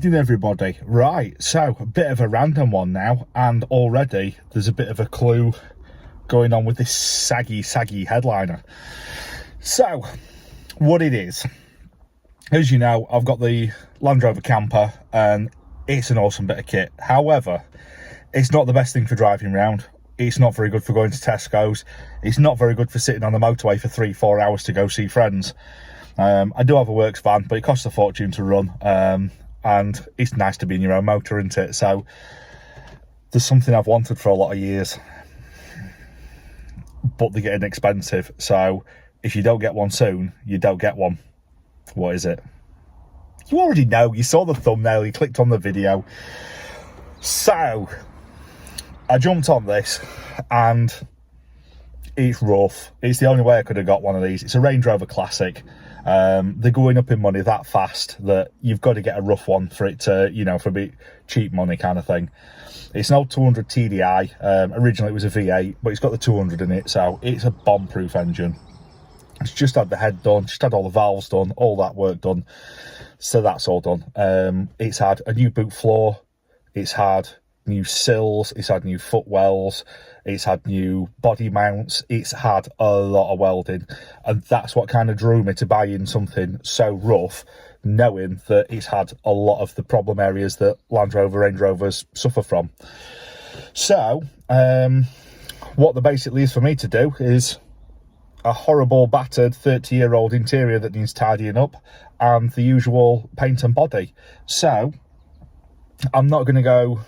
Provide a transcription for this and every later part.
evening, everybody. Right, so a bit of a random one now, and already there's a bit of a clue going on with this saggy headliner. So, what it is, as you know, I've got the Range Rover camper, and it's an awesome bit of kit. However, it's not the best thing for driving around. It's not very good for going to Tesco's. It's not very good for sitting on the motorway for 3-4 hours to go see friends. I do have a works van, but it costs a fortune to run. And it's nice to be in your own motor, isn't it? So there's something I've wanted for a lot of years, but they're getting expensive. So if you don't get one soon, you don't get one. What is it? You already know. You saw the thumbnail, you clicked on the video. So I jumped on this, and it's rough. It's the only way I could have got one of these. It's a Range Rover Classic. They're going up in money that fast that you've got to get a rough one for it to, you know, for a bit cheap money kind of thing. It's an old 200 TDI. Originally it was a V8, but it's got the 200 in it, so it's a bomb-proof engine. It's just had the head done, just had all the valves done, all that work done. So that's all done. It's had a new boot floor. It's had new sills. It's had new footwells. It's had new body mounts. It's had a lot of welding, and that's what kind of drew me to buying something so rough, knowing that it's had a lot of the problem areas that Range Rovers suffer from. So what there basically is for me to do is a horrible battered 30-year-old interior that needs tidying up, and the usual paint and body. So I'm not going to go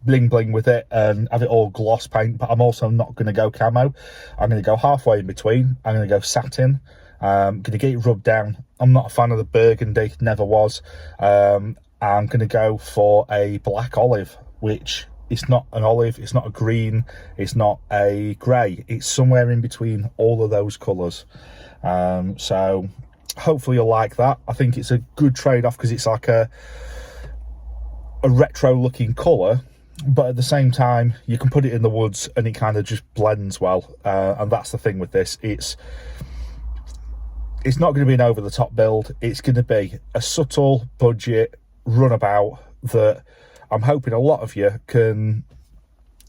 bling bling with it and have it all gloss paint, but I'm also not going to go camo. I'm going to go halfway in between. I'm going to go satin. I'm going to get it rubbed down. I'm not a fan of the burgundy, never was. I'm going to go for a black olive, which it's not an olive, it's not a green, it's not a grey, it's somewhere in between all of those colours. So hopefully you'll like that. I think it's a good trade-off because it's like a retro looking colour, but at the same time you can put it in the woods and it kind of just blends well. And that's the thing with this. It's not going to be an over the top build. It's going to be a subtle budget runabout that I'm hoping a lot of you can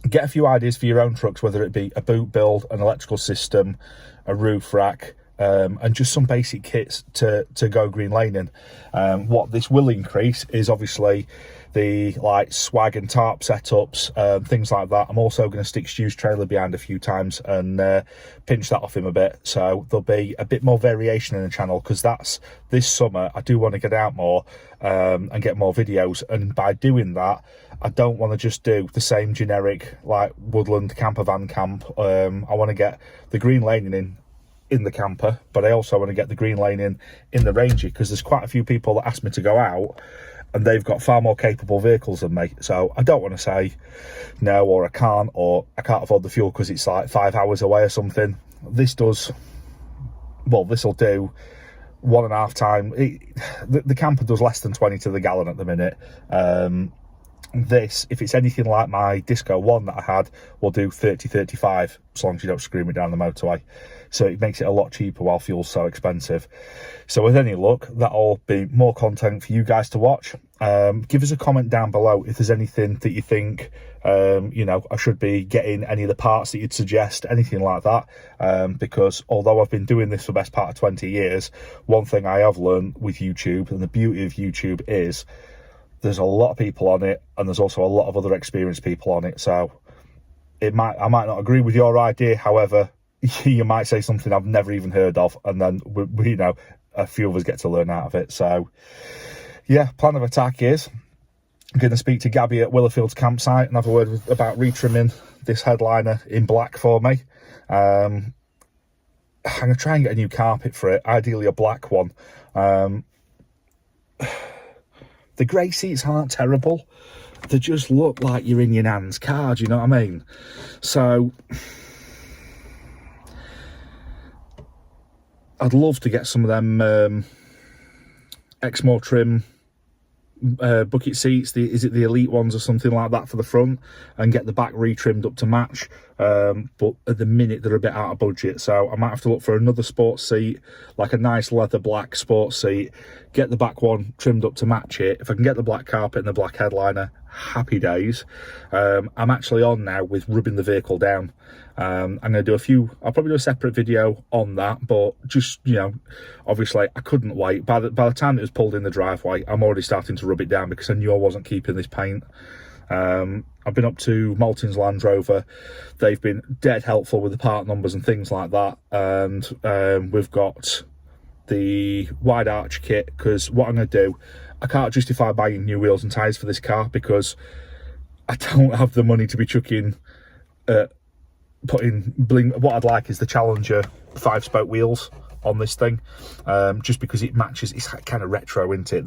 get a few ideas for your own trucks, whether it be a boot build, an electrical system, a roof rack, and just some basic kits to go green laning. What this will increase is obviously the like swag and tarp setups, things like that. I'm also going to stick Stu's trailer behind a few times and pinch that off him a bit, so there'll be a bit more variation in the channel, because that's this summer I do want to get out more and get more videos, and by doing that I don't want to just do the same generic like Woodland camper van camp. I want to get the green laning in the camper, but I also want to get the green lane in the Ranger, because there's quite a few people that ask me to go out and they've got far more capable vehicles than me. So I don't want to say no, or I can't afford the fuel because it's like 5 hours away or something. This will do 1.5 times. The camper does less than 20 to the gallon at the minute. This, if it's anything like my Disco 1 that I had, will do 30-35, as long as you don't scream it down the motorway. So it makes it a lot cheaper while fuel's so expensive. So with any luck, that'll be more content for you guys to watch. Give us a comment down below if there's anything that you think, you know, I should be getting, any of the parts that you'd suggest, anything like that. Because although I've been doing this for the best part of 20 years, one thing I have learned with YouTube, and the beauty of YouTube is, there's a lot of people on it, and there's also a lot of other experienced people on it. So I might not agree with your idea. However, you might say something I've never even heard of, and then we you know, a few of us get to learn out of it. So yeah, plan of attack is I'm going to speak to Gabby at Willowfield's campsite and have a word about retrimming this headliner in black for me. I'm going to try and get a new carpet for it, ideally a black one. The grey seats aren't terrible. They just look like you're in your nan's car, do you know what I mean? So I'd love to get some of them Exmo trim bucket seats, is it the elite ones or something like that for the front, and get the back retrimmed up to match. But at the minute they're a bit out of budget, so I might have to look for another sports seat, like a nice leather black sports seat, get the back one trimmed up to match it. If I can get the black carpet and the black headliner, happy days. I'm actually on now with rubbing the vehicle down. I'm going to do I'll probably do a separate video on that, but just, you know, obviously I couldn't wait. By the time it was pulled in the driveway, I'm already starting to rub it down because I knew I wasn't keeping this paint. I've been up to Malton's Range Rover. They've been dead helpful with the part numbers and things like that. And we've got the wide arch kit, because what I'm going to do, I can't justify buying new wheels and tyres for this car because I don't have the money to be chucking putting bling. What I'd like is the Challenger 5-spoke wheels on this thing, just because it matches. It's kind of retro, isn't it?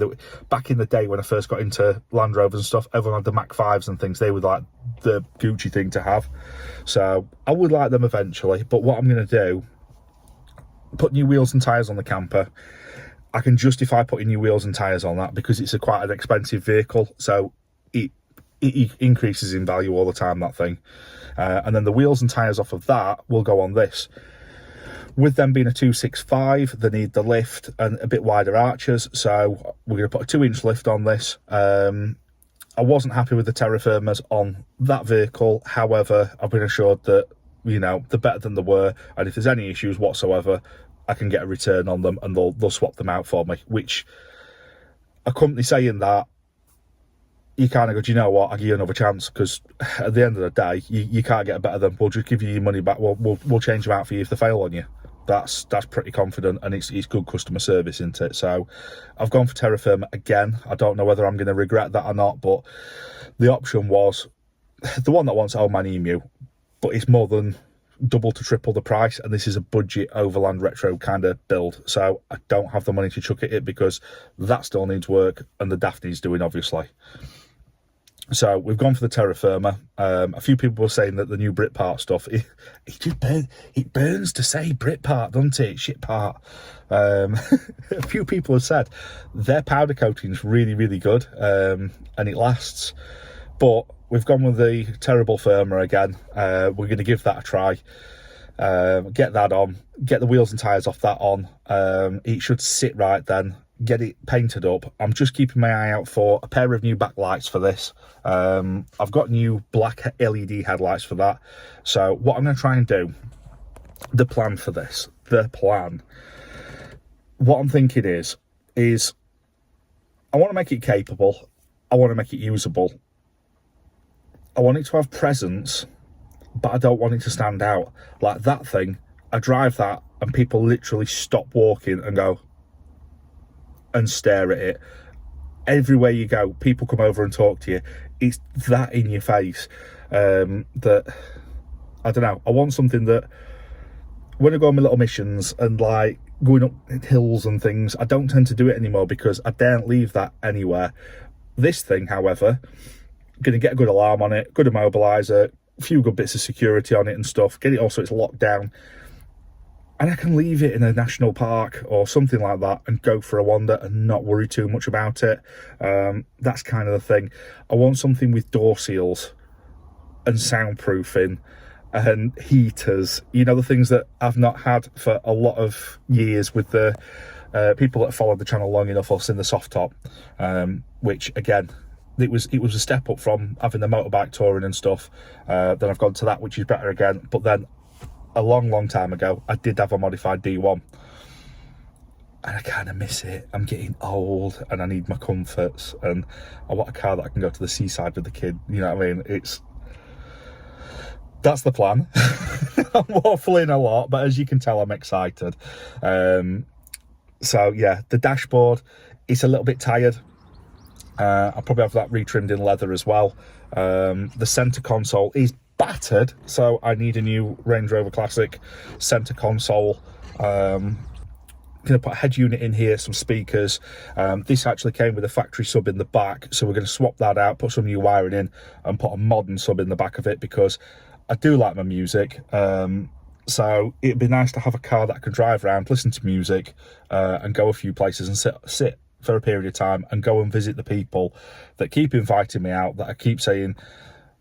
Back in the day when I first got into Land Rovers and stuff, everyone had the Mach 5s and things. They were like the Gucci thing to have, so I would like them eventually. But what I'm going to do, put new wheels and tyres on the camper. I can justify putting new wheels and tyres on that because it's quite an expensive vehicle, so it increases in value all the time, that thing. And then the wheels and tyres off of that will go on this. With them being a 265, they need the lift and a bit wider arches, so we're going to put a 2-inch lift on this. I wasn't happy with the terra firmas on that vehicle. However, I've been assured that, you know, they're better than they were, and if there's any issues whatsoever, I can get a return on them and they'll swap them out for me. Which, a company saying that, you kind of go, do you know what, I'll give you another chance, because at the end of the day, you can't get better than, we'll just give you your money back, we'll change them out for you if they fail on you. That's pretty confident, and it's good customer service, isn't it? So I've gone for terra firma again. I don't know whether I'm going to regret that or not, but the option was the one that wants Old Man Emu, but it's more than double to triple the price, and this is a budget Overland retro kind of build, so I don't have the money to chuck at it because that still needs work and the Daphne's doing, obviously. So we've gone for the terra firma. A few people were saying that the new Brit part stuff, it just burns to say Brit part, doesn't it? Shit part. A few people have said their powder coating's really, really good, and it lasts. But we've gone with the terrible firma again. We're going to give that a try. Get that on. Get the wheels and tyres off that on. It should sit right then. Get it painted up. I'm just keeping my eye out for a pair of new backlights for this. I've got new black LED headlights for that. So what I'm going to try and do, the plan for this, what I'm thinking is I want to make it capable. I want to make it usable. I want it to have presence, but I don't want it to stand out. Like that thing, I drive that and people literally stop walking and go and stare at it. Everywhere you go, people come over and talk to you. It's that in your face, that, I don't know, I want something that, when I go on my little missions and like going up hills and things, I don't tend to do it anymore because I daren't leave that anywhere. This thing, however, going to get a good alarm on it, good immobiliser, a few good bits of security on it and stuff, get it all so it's locked down, and I can leave it in a national park or something like that and go for a wander and not worry too much about it. That's kind of the thing. I want something with door seals and soundproofing and heaters, you know, the things that I've not had for a lot of years with the people that followed the channel long enough or seen the soft top, which again, it was a step up from having the motorbike touring and stuff. Then I've gone to that, which is better again. But then a long time ago, I did have a modified D1, and I kind of miss it. I'm getting old and I need my comforts, and I want a car that I can go to the seaside with the kid, you know what I mean? That's the plan. I'm waffling a lot, but as you can tell, I'm excited. So yeah, the dashboard, it's a little bit tired. I'll probably have that retrimmed in leather as well. The centre console is battered, so I need a new Range Rover Classic centre console. Gonna put a head unit in here, some speakers. This actually came with a factory sub in the back, so we're going to swap that out, put some new wiring in and put a modern sub in the back of it because I do like my music. So it'd be nice to have a car that I can drive around, listen to music, and go a few places and sit for a period of time and go and visit the people that keep inviting me out, that I keep saying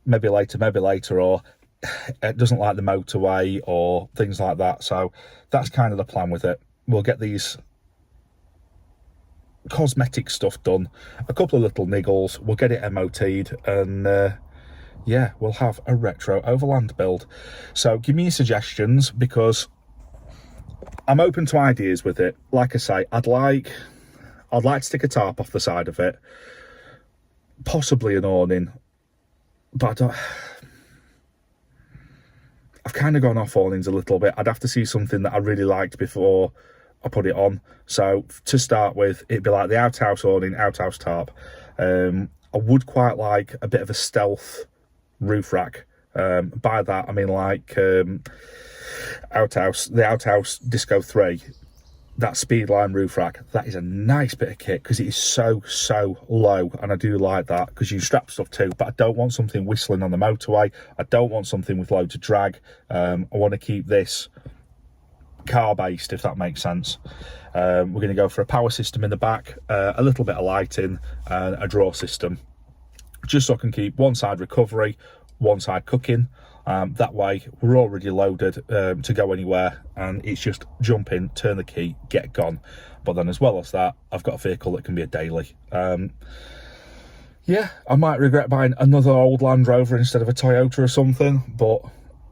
maybe later, or it doesn't like the motorway or things like that. So that's kind of the plan with it. We'll get these cosmetic stuff done, a couple of little niggles, we'll get it MOT'd, and yeah, we'll have a retro Overland build. So give me your suggestions, because I'm open to ideas with it. Like I say, I'd like to stick a tarp off the side of it, possibly an awning, but I've kind of gone off awnings a little bit. I'd have to see something that I really liked before I put it on. So to start with, it'd be like the outhouse awning, outhouse tarp. I would quite like a bit of a stealth roof rack. By that I mean like the outhouse Disco 3, that Speedline roof rack. That is a nice bit of kit, because it is so low, and I do like that, because you strap stuff too. But I don't want something whistling on the motorway. I don't want something with loads of drag. I want to keep this car based, if that makes sense. We're going to go for a power system in the back, a little bit of lighting, and a draw system, just so I can keep one side recovery, one side cooking. That way we're already loaded to go anywhere, and it's just jump in, turn the key, get gone. But then as well as that, I've got a vehicle that can be a daily. Yeah, I might regret buying another old Land Rover instead of a Toyota or something, but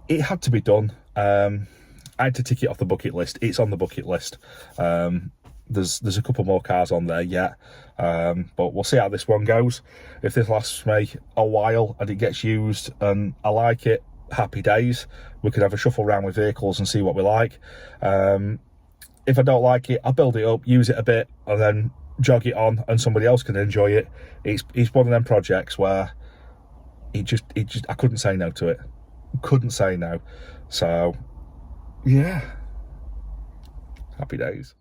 it had to be done. I had to tick it off the bucket list. It's on the bucket list. There's a couple more cars on there yet, but we'll see how this one goes. If this lasts me a while and it gets used and I like it, happy days. We could have a shuffle around with vehicles and see what we like. If I don't like it, I'll build it up, use it a bit, and then jog it on, and somebody else can enjoy it. It's one of them projects where it just I couldn't say no to it. Couldn't say no. So yeah, happy days.